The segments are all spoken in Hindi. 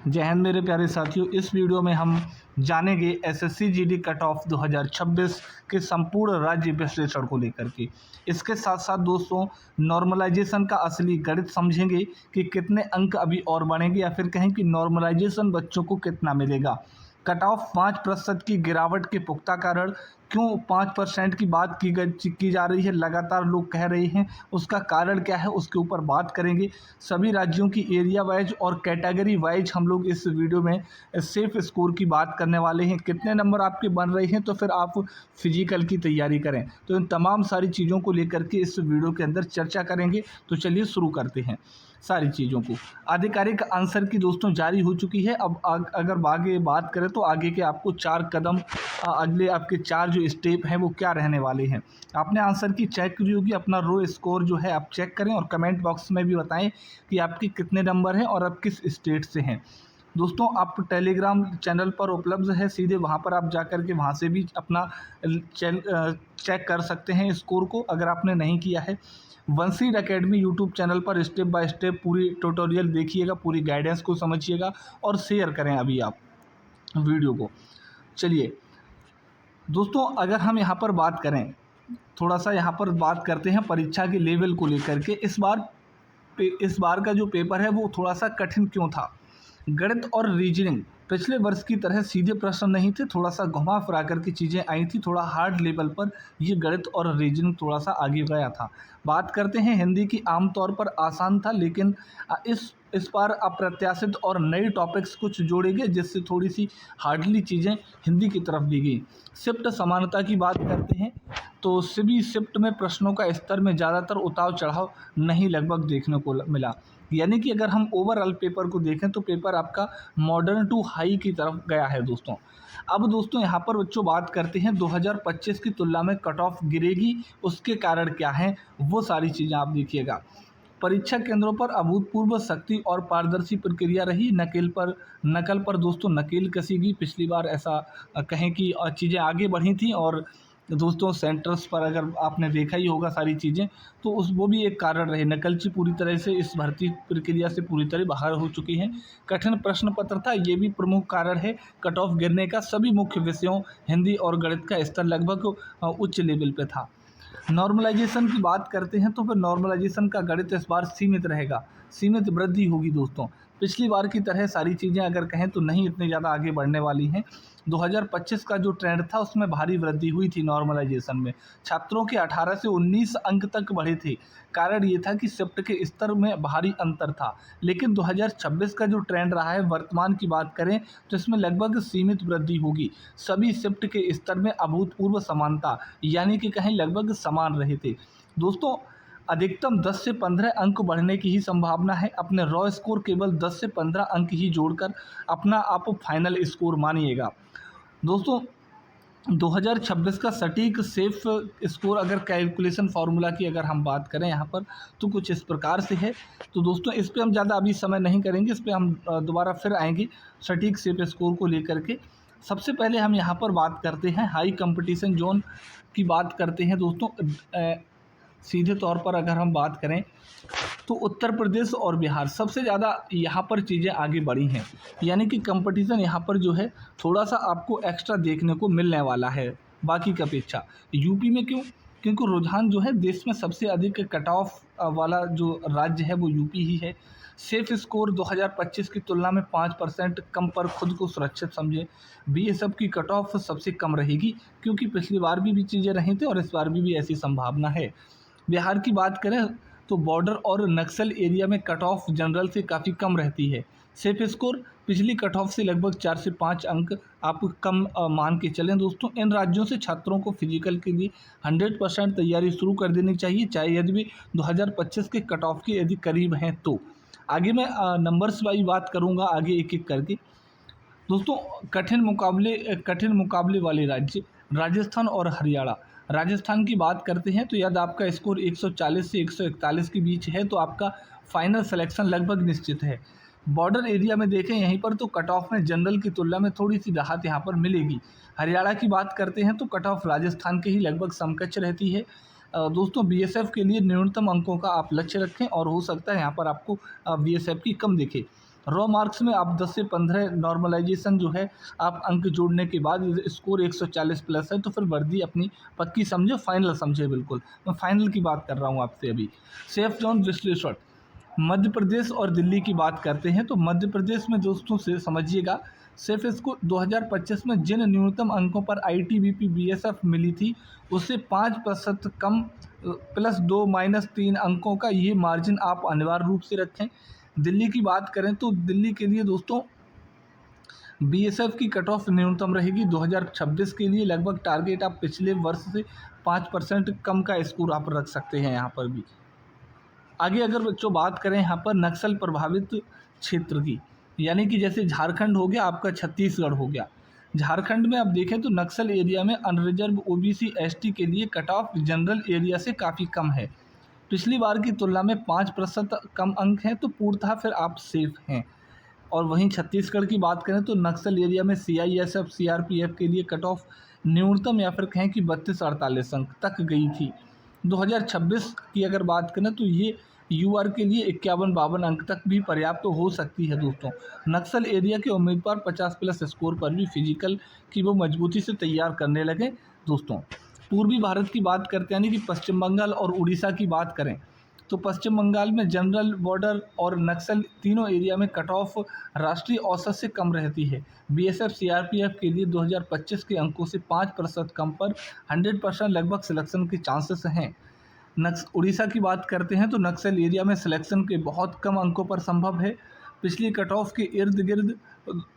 जय हिंद मेरे प्यारे साथियों। इस वीडियो में हम जानेंगे एसएससी जीडी कट ऑफ 2026 के संपूर्ण राज्य विश्लेषण को लेकर के। इसके साथ साथ दोस्तों नॉर्मलाइजेशन का असली गणित समझेंगे कि कितने अंक अभी और बढ़ेंगे, या फिर कहें कि नॉर्मलाइजेशन बच्चों को कितना मिलेगा। कट ऑफ 5% की गिरावट के पुख्ता कारण, क्यों 5% की बात की जा रही है, लगातार लोग कह रहे हैं, उसका कारण क्या है, उसके ऊपर बात करेंगे। सभी राज्यों की एरिया वाइज और कैटेगरी वाइज हम लोग इस वीडियो में सेफ स्कोर की बात करने वाले हैं। कितने नंबर आपके बन रहे हैं, तो फिर आप फिजिकल की तैयारी करें। तो इन तमाम सारी चीज़ों को लेकर के इस वीडियो के अंदर चर्चा करेंगे। तो चलिए शुरू करते हैं सारी चीज़ों को। आधिकारिक आंसर की दोस्तों जारी हो चुकी है। अब अगर आगे बात करें तो आगे के आपको 4 कदम, अगले आपके 4 जो स्टेप हैं वो क्या रहने वाले हैं। आपने आंसर की चेक करी होगी, अपना रो स्कोर जो है आप चेक करें और कमेंट बॉक्स में भी बताएं कि आपके कितने नंबर हैं और आप किस स्टेट से हैं। दोस्तों आप टेलीग्राम चैनल पर उपलब्ध है, सीधे वहां पर आप जाकर के वहां से भी अपना चेक कर सकते हैं स्कोर को, अगर आपने नहीं किया है। वंशीड एकेडमी यूट्यूब चैनल पर स्टेप बाय स्टेप पूरी ट्यूटोरियल देखिएगा, पूरी गाइडेंस को समझिएगा और शेयर करें अभी आप वीडियो को। चलिए दोस्तों अगर हम यहाँ पर बात करें, थोड़ा सा यहाँ पर बात करते हैं परीक्षा के लेवल को लेकर के। इस बार का जो पेपर है वो थोड़ा सा कठिन क्यों था। गणित और रीजनिंग पिछले वर्ष की तरह सीधे प्रश्न नहीं थे, थोड़ा सा घुमा फिरा करके चीज़ें आई थी। थोड़ा हार्ड लेवल पर ये गणित और रीजनिंग थोड़ा सा आगे गया था। बात करते हैं हिंदी की, आमतौर पर आसान था, लेकिन इस बार अप्रत्याशित और नए टॉपिक्स कुछ जोड़े गए, जिससे थोड़ी सी हार्डली चीज़ें हिंदी की तरफ दी गई। शिफ्ट समानता की बात करते हैं तो सभी शिफ्ट में प्रश्नों का स्तर में ज़्यादातर उतार चढ़ाव नहीं लगभग देखने को मिला। यानी कि अगर हम ओवरऑल पेपर को देखें तो पेपर आपका मॉडर्न टू हाई की तरफ गया है दोस्तों। अब दोस्तों यहाँ पर बच्चों बात करते हैं 2025 की तुलना में कट ऑफ गिरेगी, उसके कारण क्या है वो सारी चीज़ें आप देखिएगा। परीक्षा केंद्रों पर अभूतपूर्व सख्ती और पारदर्शी प्रक्रिया रही। नकल पर दोस्तों नकेल कसीगी। पिछली बार ऐसा कहें कि चीज़ें आगे बढ़ी थी, और दोस्तों सेंटर्स पर अगर आपने देखा ही होगा सारी चीज़ें, तो वो भी एक कारण रहे। नकलची पूरी तरह से इस भर्ती प्रक्रिया से पूरी तरह बाहर हो चुकी हैं। कठिन प्रश्न पत्र था, ये भी प्रमुख कारण है कट ऑफ गिरने का। सभी मुख्य विषयों हिंदी और गणित का स्तर लगभग उच्च लेवल पे था। नॉर्मलाइजेशन की बात करते हैं तो फिर नॉर्मलाइजेशन का गणित इस बार सीमित रहेगा, सीमित वृद्धि होगी दोस्तों। पिछली बार की तरह सारी चीज़ें अगर कहें तो नहीं इतनी ज़्यादा आगे बढ़ने वाली हैं। 2025 का जो ट्रेंड था उसमें भारी वृद्धि हुई थी नॉर्मलाइजेशन में। छात्रों के 18 से 19 अंक तक बढ़े थे। कारण ये था कि शिफ्ट के स्तर में भारी अंतर था। लेकिन 2026 का जो ट्रेंड रहा है, वर्तमान की बात करें तो इसमें लगभग सीमित वृद्धि होगी। सभी शिफ्ट के स्तर में अभूतपूर्व समानता, यानी कि कहीं लगभग समान रहे थे दोस्तों। अधिकतम 10 से 15 अंक बढ़ने की ही संभावना है। अपने रॉ स्कोर केवल 10 से 15 अंक ही जोड़कर अपना आप फाइनल स्कोर मानिएगा दोस्तों। 2026 का सटीक सेफ स्कोर अगर कैलकुलेशन फार्मूला की अगर हम बात करें यहाँ पर तो कुछ इस प्रकार से है। तो दोस्तों इस पे हम ज़्यादा अभी समय नहीं करेंगे, इस पे हम दोबारा फिर आएंगे सटीक सेफ स्कोर को लेकर के। सबसे पहले हम यहाँ पर बात करते हैं हाई कंपटीशन जोन की बात करते हैं दोस्तों। सीधे तौर पर अगर हम बात करें तो उत्तर प्रदेश और बिहार सबसे ज़्यादा यहाँ पर चीज़ें आगे बढ़ी हैं। यानी कि कंपटीशन यहाँ पर जो है थोड़ा सा आपको एक्स्ट्रा देखने को मिलने वाला है बाकी की अपेक्षा। यूपी में क्यों? क्योंकि रुझान जो है देश में सबसे अधिक कट ऑफ वाला जो राज्य है वो यूपी ही है। सेफ स्कोर 2025 की तुलना में 5% कम पर खुद को सुरक्षित समझे। बीएसएफ की कट ऑफ सबसे कम रहेगी, क्योंकि पिछली बार भी चीज़ें रही थी और इस बार भी ऐसी संभावना है। बिहार की बात करें तो बॉर्डर और नक्सल एरिया में कट ऑफ जनरल से काफ़ी कम रहती है। सेफ स्कोर पिछली कट ऑफ से लगभग 4 से 5 अंक आप कम मान के चलें दोस्तों। इन राज्यों से छात्रों को फिजिकल के लिए 100% तैयारी शुरू कर देनी चाहिए, चाहे यदि भी 2025 के कट ऑफ के यदि करीब हैं तो। आगे मैं नंबर्स वाइज बात करूँगा आगे एक एक करके दोस्तों। कठिन मुकाबले वाले राज्य राजस्थान और हरियाणा। राजस्थान की बात करते हैं तो यदि आपका स्कोर 140 से 141 के बीच है तो आपका फाइनल सिलेक्शन लगभग निश्चित है। बॉर्डर एरिया में देखें यहीं पर तो कट ऑफ में जनरल की तुलना में थोड़ी सी राहत यहाँ पर मिलेगी। हरियाणा की बात करते हैं तो कट ऑफ राजस्थान के ही लगभग समकक्ष रहती है। दोस्तों बीएसएफ के लिए न्यूनतम अंकों का आप लक्ष्य रखें और हो सकता है यहाँ पर आपको बीएसएफ की कम दिखे। रॉ मार्क्स में आप 10 से 15 नॉर्मलाइजेशन जो है आप अंक जोड़ने के बाद स्कोर 140 प्लस है तो फिर वर्दी अपनी पक्की समझो, फाइनल समझे। बिल्कुल मैं फाइनल की बात कर रहा हूँ आपसे अभी। सेफ जोन विश्लेषण, मध्य प्रदेश और दिल्ली की बात करते हैं तो मध्य प्रदेश में दोस्तों से समझिएगा, सेफ स्कोर 2025 में जिन न्यूनतम अंकों पर आईटीबीपी बीएसएफ मिली थी उससे 5% कम +2 -3 अंकों का ये मार्जिन आप अनिवार्य रूप से रखें। दिल्ली की बात करें तो दिल्ली के लिए दोस्तों बीएसएफ की कट ऑफ न्यूनतम रहेगी 2026 के लिए, लगभग टारगेट आप पिछले वर्ष से 5% कम का स्कोर आप रख सकते हैं यहाँ पर भी। आगे अगर बच्चों बात करें यहाँ पर नक्सल प्रभावित क्षेत्र की, यानी कि जैसे झारखंड हो गया आपका, छत्तीसगढ़ हो गया। झारखंड में आप देखें तो नक्सल एरिया में अनरिजर्व ओबीसी एसटी के लिए कट ऑफ जनरल एरिया से काफ़ी कम है, पिछली बार की तुलना में 5% कम अंक हैं, तो पूर्णतः फिर आप सेफ हैं। और वहीं छत्तीसगढ़ की बात करें तो नक्सल एरिया में सीआईएसएफ सीआरपीएफ के लिए कट ऑफ न्यूनतम या फिर कहें कि 32-48 अंक तक गई थी। 2026 की अगर बात करें तो ये यूआर के लिए 51-52 अंक तक भी पर्याप्त तो हो सकती है दोस्तों। नक्सल एरिया के उम्मीदवार 50 प्लस स्कोर पर भी फिजिकल की वो मजबूती से तैयार करने लगे दोस्तों। पूर्वी भारत की बात करते हैं, यानी कि पश्चिम बंगाल और उड़ीसा की बात करें तो पश्चिम बंगाल में जनरल बॉर्डर और नक्सल तीनों एरिया में कट ऑफ राष्ट्रीय औसत से कम रहती है। बीएसएफ सीआरपीएफ के लिए 2025 के अंकों से 5% कम पर 100% लगभग सिलेक्शन के चांसेस हैं। उड़ीसा की बात करते हैं तो नक्सल एरिया में सिलेक्शन के बहुत कम अंकों पर संभव है। पिछली कट ऑफ के इर्द गिर्द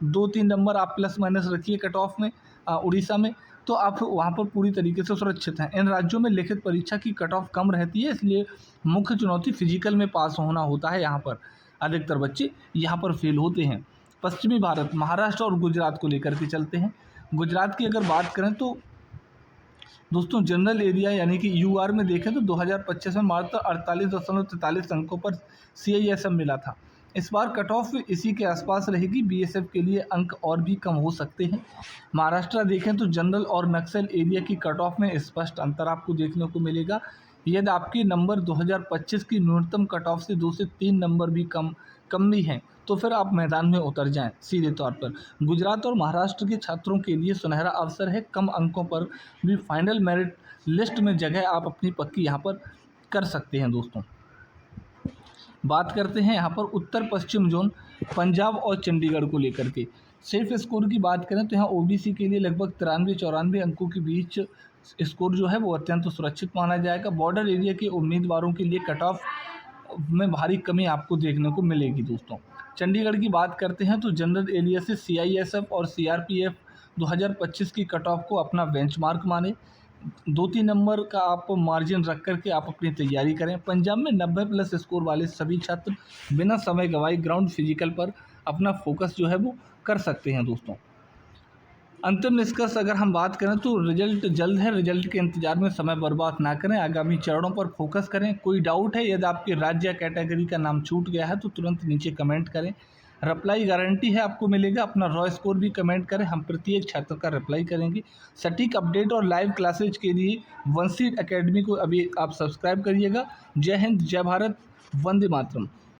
2-3 नंबर आप प्लस माइनस रखिए कट ऑफ में उड़ीसा में, तो आप वहाँ पर पूरी तरीके से सुरक्षित हैं। इन राज्यों में लिखित परीक्षा की कट ऑफ कम रहती है, इसलिए मुख्य चुनौती फिजिकल में पास होना होता है। यहाँ पर अधिकतर बच्चे यहाँ पर फेल होते हैं। पश्चिमी भारत, महाराष्ट्र और गुजरात को लेकर के चलते हैं। गुजरात की अगर बात करें तो दोस्तों जनरल एरिया यानी कि यूआर में देखें तो 2025 में मात्र 48.43 अंकों पर सीआईएसएफ मिला था। इस बार कट ऑफ इसी के आसपास रहेगी। बीएसएफ के लिए अंक और भी कम हो सकते हैं। महाराष्ट्र देखें तो जनरल और नक्सल एरिया की कट ऑफ में स्पष्ट अंतर आपको देखने को मिलेगा। यदि आपके नंबर 2025 की न्यूनतम कट ऑफ से 2 से 3 नंबर भी कम भी हैं तो फिर आप मैदान में उतर जाएं सीधे तौर पर। गुजरात और महाराष्ट्र के छात्रों के लिए सुनहरा अवसर है, कम अंकों पर भी फाइनल मेरिट लिस्ट में जगह आप अपनी पक्की यहाँ पर कर सकते हैं दोस्तों। बात करते हैं यहाँ पर उत्तर पश्चिम जोन, पंजाब और चंडीगढ़ को लेकर के। सेफ स्कोर की बात करें तो यहाँ ओबीसी के लिए लगभग 93-94 अंकों के बीच स्कोर जो है वो अत्यंत सुरक्षित माना जाएगा। बॉर्डर एरिया के उम्मीदवारों के लिए कट ऑफ में भारी कमी आपको देखने को मिलेगी दोस्तों। चंडीगढ़ की बात करते हैं तो जनरल एरिया से सीआईएसएफ और सीआरपीएफ 2025 की कट ऑफ को अपना बेंचमार्क माने। 2-3 नंबर का आप मार्जिन रख करके आप अपनी तैयारी करें। पंजाब में 90 प्लस स्कोर वाले सभी छात्र बिना समय गंवाए ग्राउंड फिजिकल पर अपना फोकस जो है वो कर सकते हैं दोस्तों। अंतिम निष्कर्ष अगर हम बात करें तो रिजल्ट जल्द है, रिजल्ट के इंतजार में समय बर्बाद ना करें, आगामी चरणों पर फोकस करें। कोई डाउट है, यदि आपके राज्य या कैटेगरी का नाम छूट गया है तो तुरंत नीचे कमेंट करें। रिप्लाई गारंटी है आपको मिलेगा। अपना रॉ स्कोर भी कमेंट करें, हम प्रत्येक छात्र का रिप्लाई करेंगे। सटीक अपडेट और लाइव क्लासेज के लिए वंशीट एकेडमी को अभी आप सब्सक्राइब करिएगा। जय हिंद, जय भारत, वंदे मातरम।